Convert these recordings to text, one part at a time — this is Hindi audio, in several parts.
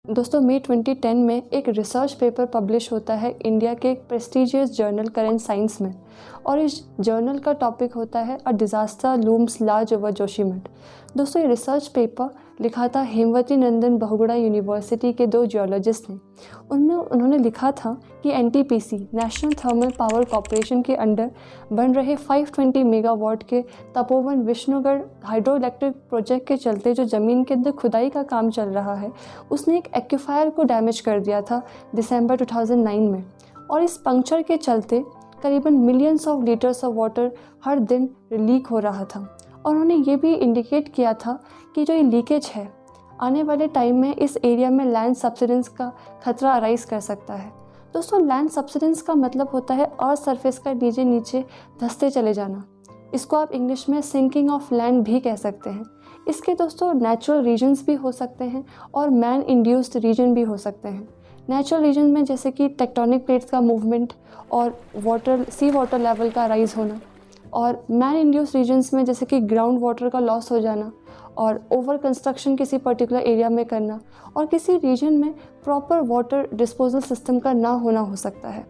दोस्तों मई 2010 में एक रिसर्च पेपर पब्लिश होता है इंडिया के एक प्रेस्टिजियस जर्नल करेंट साइंस में, और इस जर्नल का टॉपिक होता है a disaster looms large over Joshimath. दोस्तों ये रिसर्च पेपर लिखा था हेमवती नंदन बहुगुणा यूनिवर्सिटी के दो जियोलॉजिस्ट ने। उनमें उन्होंने लिखा था कि NTPC national thermal power corporation के अंडर बन रहे 520 मेगावाट के Tapovan Vishnugarh hydro electric project के चलते जो ज़मीन के अंदर खुदाई का काम चल रहा है उसने एक एक्यूफायर को डैमेज कर दिया था दिसंबर 2009 में, और इस पंक्चर के चलते करीबन millions of litres of water हर दिन लीक हो रहा था। और उन्होंने ये भी इंडिकेट किया था कि जो ये लीकेज है आने वाले टाइम में इस एरिया में लैंड सब्सिडेंस का खतरा अराइज कर सकता है। दोस्तों लैंड सब्सिडेंस का मतलब होता है अर्थ सरफेस का नीचे नीचे धंसते चले जाना। इसको आप इंग्लिश में सिंकिंग ऑफ लैंड भी कह सकते हैं। इसके दोस्तों नेचुरल रीजन्स भी हो सकते हैं और मैन इंड्यूस्ड रीजन भी हो सकते हैं। नेचुरल रीजन में जैसे कि टेक्टोनिक प्लेट्स का मूवमेंट और सी वाटर लेवल का राइज होना, और मैन इंड्यूस्ड रीजन्स में जैसे कि ग्राउंड वाटर का लॉस हो जाना और ओवर कंस्ट्रक्शन किसी पर्टिकुलर एरिया में करना, और किसी रीजन में प्रॉपर वाटर डिस्पोजल सिस्टम का ना होना हो सकता है।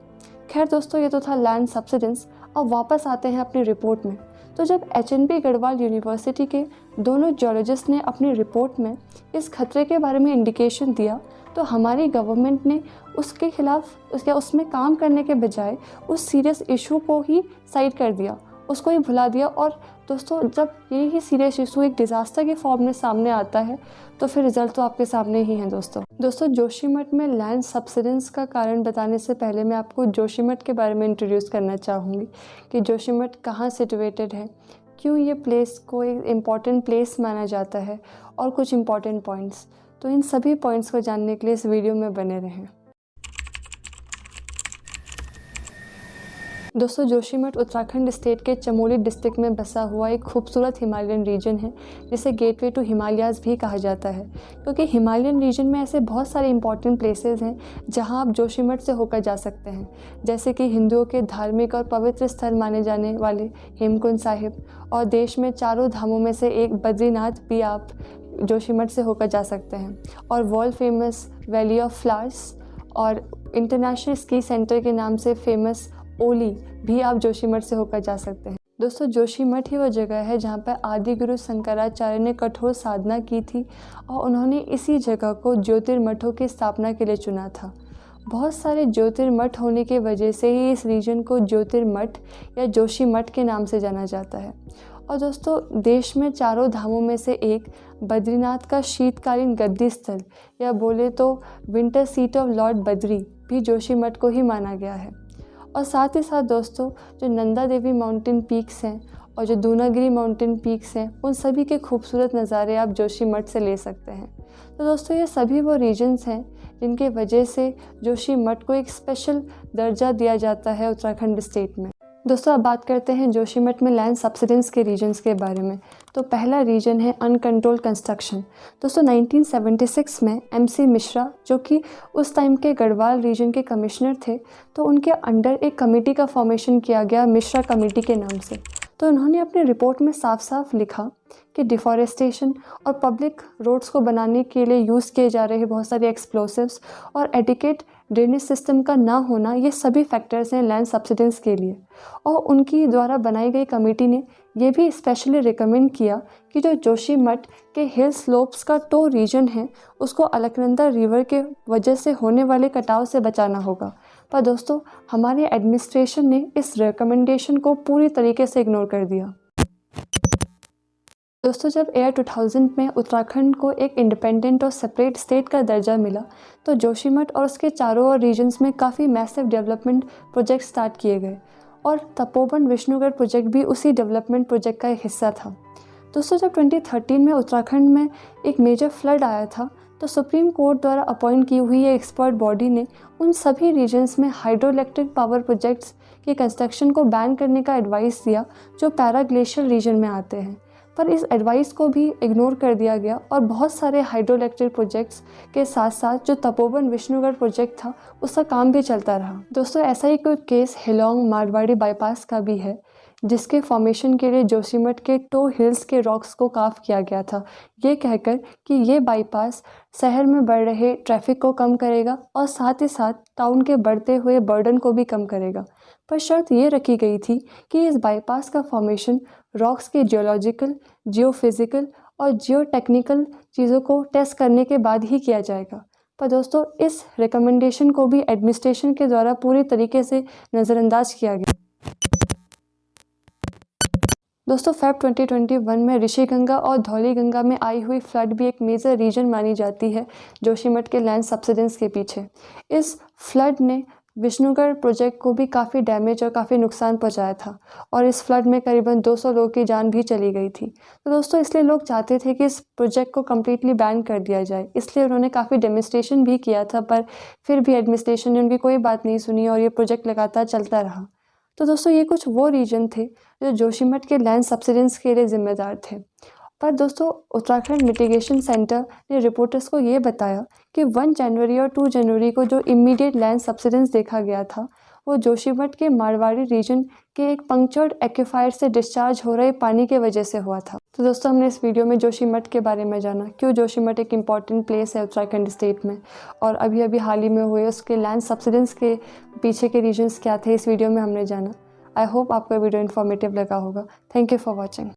खैर दोस्तों ये तो था लैंड सब्सिडेंस। अब वापस आते हैं अपनी रिपोर्ट में। तो जब एचएनबी गढ़वाल यूनिवर्सिटी के दोनों जियोलॉजिस्ट ने अपनी रिपोर्ट में इस खतरे के बारे में इंडिकेशन दिया, तो हमारी गवर्नमेंट ने उसके खिलाफ उसमें काम करने के बजाय उस सीरियस इशू को ही साइड कर दिया, उसको ही भुला दिया। और दोस्तों जब यही सीरियस इशू एक डिज़ास्टर के फॉर्म में सामने आता है तो फिर रिजल्ट तो आपके सामने ही हैं। दोस्तों जोशीमठ में लैंड सब्सिडेंस का कारण बताने से पहले मैं आपको जोशीमठ के बारे में इंट्रोड्यूस करना चाहूँगी कि जोशीमठ कहाँ सिचुएटेड है, क्यों ये प्लेस को एक इम्पॉर्टेंट प्लेस माना जाता है, और कुछ इम्पॉर्टेंट पॉइंट्स। तो इन सभी पॉइंट्स को जानने के लिए इस वीडियो में बने रहें। दोस्तों जोशीमठ उत्तराखंड स्टेट के चमोली डिस्ट्रिक्ट में बसा हुआ एक खूबसूरत हिमालयन रीजन है जिसे गेटवे टू हिमालयाज़ भी कहा जाता है, क्योंकि हिमालयन रीजन में ऐसे बहुत सारे इंपॉर्टेंट प्लेसेस हैं जहां आप जोशीमठ से होकर जा सकते हैं, जैसे कि हिंदुओं के धार्मिक और पवित्र स्थल माने जाने वाले हेमकुंड साहिब, और देश में चारों धामों में से एक बद्रीनाथ भी आप जोशीमठ से होकर जा सकते हैं, और world famous valley of flowers और इंटरनेशनल स्की सेंटर के नाम से फेमस ओली भी आप जोशीमठ से होकर जा सकते हैं। दोस्तों जोशीमठ ही वो जगह है जहाँ पर आदि गुरु शंकराचार्य ने कठोर साधना की थी, और उन्होंने इसी जगह को ज्योतिर्मठों की स्थापना के लिए चुना था। बहुत सारे ज्योतिर्मठ होने की वजह से ही इस रीजन को ज्योतिर्मठ या जोशीमठ के नाम से जाना जाता है। और दोस्तों देश में चारों धामों में से एक बद्रीनाथ का शीतकालीन गद्दी स्थल या बोले तो winter seat of Lord Badri भी जोशीमठ को ही माना गया है। और साथ ही साथ दोस्तों जो नंदा देवी माउंटेन पीक्स हैं और जो दूनागिरी माउंटेन पीक्स हैं उन सभी के खूबसूरत नज़ारे आप जोशीमठ से ले सकते हैं। तो दोस्तों ये सभी वो रीजन्स हैं जिनके वजह से जोशीमठ को एक स्पेशल दर्जा दिया जाता है उत्तराखंड स्टेट में। दोस्तों अब बात करते हैं जोशीमठ में लैंड सब्सिडेंस के रीजन्स के बारे में। तो पहला रीजन है अनकंट्रोल्ड कंस्ट्रक्शन। दोस्तों 1976 में एमसी मिश्रा जो कि उस टाइम के गढ़वाल रीजन के कमिश्नर थे, तो उनके अंडर एक कमेटी का फॉर्मेशन किया गया मिश्रा कमेटी के नाम से। तो उन्होंने अपनी रिपोर्ट में साफ साफ लिखा कि डिफॉरेस्टेशन और पब्लिक रोड्स को बनाने के लिए यूज़ किए जा रहे बहुत सारे एक्सप्लोसिव्स और एडिकेट ड्रेनेज सिस्टम का ना होना, ये सभी फैक्टर्स हैं लैंड सब्सिडेंस के लिए। और उनकी द्वारा बनाई गई कमेटी ने ये भी स्पेशली रिकमेंड किया कि जो जोशीमठ के हिल स्लोप्स का टो रीजन है उसको अलकनंदा रिवर के वजह से होने वाले कटाव से बचाना होगा। पर दोस्तों हमारे एडमिनिस्ट्रेशन ने इस रिकमेंडेशन को पूरी तरीके से इग्नोर कर दिया। दोस्तों जब ईयर 2000 में उत्तराखंड को एक इंडिपेंडेंट और सेपरेट स्टेट का दर्जा मिला, तो जोशीमठ और उसके चारों ओर रीजन्स में काफ़ी मैसिव डेवलपमेंट प्रोजेक्ट स्टार्ट किए गए, और तपोवन विष्णुगढ़ प्रोजेक्ट भी उसी डेवलपमेंट प्रोजेक्ट का एक हिस्सा था। दोस्तों जब 2013 में उत्तराखंड में एक मेजर फ्लड आया था, तो सुप्रीम कोर्ट द्वारा अपॉइंट की हुई एक एक्सपर्ट बॉडी ने उन सभी रीजन्स में हाइड्रो इलेक्ट्रिक पावर प्रोजेक्ट्स के कंस्ट्रक्शन को बैन करने का एडवाइस दिया जो पैराग्लेशियल रीजन में आते हैं। पर इस एडवाइस को भी इग्नोर कर दिया गया, और बहुत सारे हाइड्रो इलेक्ट्रिक प्रोजेक्ट्स के साथ साथ जो तपोवन विष्णुगढ़ प्रोजेक्ट था उसका काम भी चलता रहा। दोस्तों ऐसा ही कोई केस हिलोंग मारवाड़ी बाईपास का भी है, जिसके फॉर्मेशन के लिए जोशीमठ के टो हिल्स के रॉक्स को काफ किया गया था, ये कहकर कि ये बाईपास शहर में बढ़ रहे ट्रैफिक को कम करेगा और साथ ही साथ टाउन के बढ़ते हुए बर्डन को भी कम करेगा। पर शर्त ये रखी गई थी कि इस बाईपास का फॉर्मेशन रॉक्स के जियोलॉजिकल, जियोफिज़िकल और जियोटेक्निकल चीज़ों को टेस्ट करने के बाद ही किया जाएगा। पर दोस्तों इस रिकमेंडेशन को भी एडमिनिस्ट्रेशन के द्वारा पूरी तरीके से नज़रअंदाज किया गया। दोस्तों फेब 2021 में ऋषिगंगा और धौलीगंगा में आई हुई फ्लड भी एक मेजर रीजन मानी जाती है जोशीमठ के लैंड सब्सिडेंस के पीछे। इस फ्लड ने विष्णुगढ़ प्रोजेक्ट को भी काफ़ी डैमेज और काफ़ी नुकसान पहुंचाया था और इस फ्लड में करीबन 200 लोगों की जान भी चली गई थी। तो दोस्तों इसलिए लोग चाहते थे कि इस प्रोजेक्ट को कम्प्लीटली बैन कर दिया जाए, इसलिए उन्होंने काफ़ी डेमोन्स्ट्रेशन भी किया था, पर फिर भी एडमिनिस्ट्रेशन ने उनकी कोई बात नहीं सुनी और ये प्रोजेक्ट लगातार चलता रहा। तो दोस्तों ये कुछ वो रीजन थे जो जोशीमठ के लैंड सब्सिडेंस के लिए जिम्मेदार थे। पर दोस्तों उत्तराखंड मिटिगेशन सेंटर ने रिपोर्टर्स को ये बताया कि 1 जनवरी और 2 जनवरी को जो इमीडिएट लैंड सब्सिडेंस देखा गया था वो जोशीमठ के मारवाड़ी रीजन के एक पंक्चर्ड एक्यूफायर से डिस्चार्ज हो रहे पानी के वजह से हुआ था। तो दोस्तों हमने इस वीडियो में जोशीमठ के बारे में जाना, क्यों जोशीमठ एक इम्पॉर्टेंट प्लेस है उत्तराखंड स्टेट में, और अभी अभी हाल ही में हुए उसके लैंड सब्सिडेंस के पीछे के रीजन्स क्या थे, इस वीडियो में हमने जाना। आई होप आपको वीडियो इन्फॉर्मेटिव लगा होगा। Thank you for watching.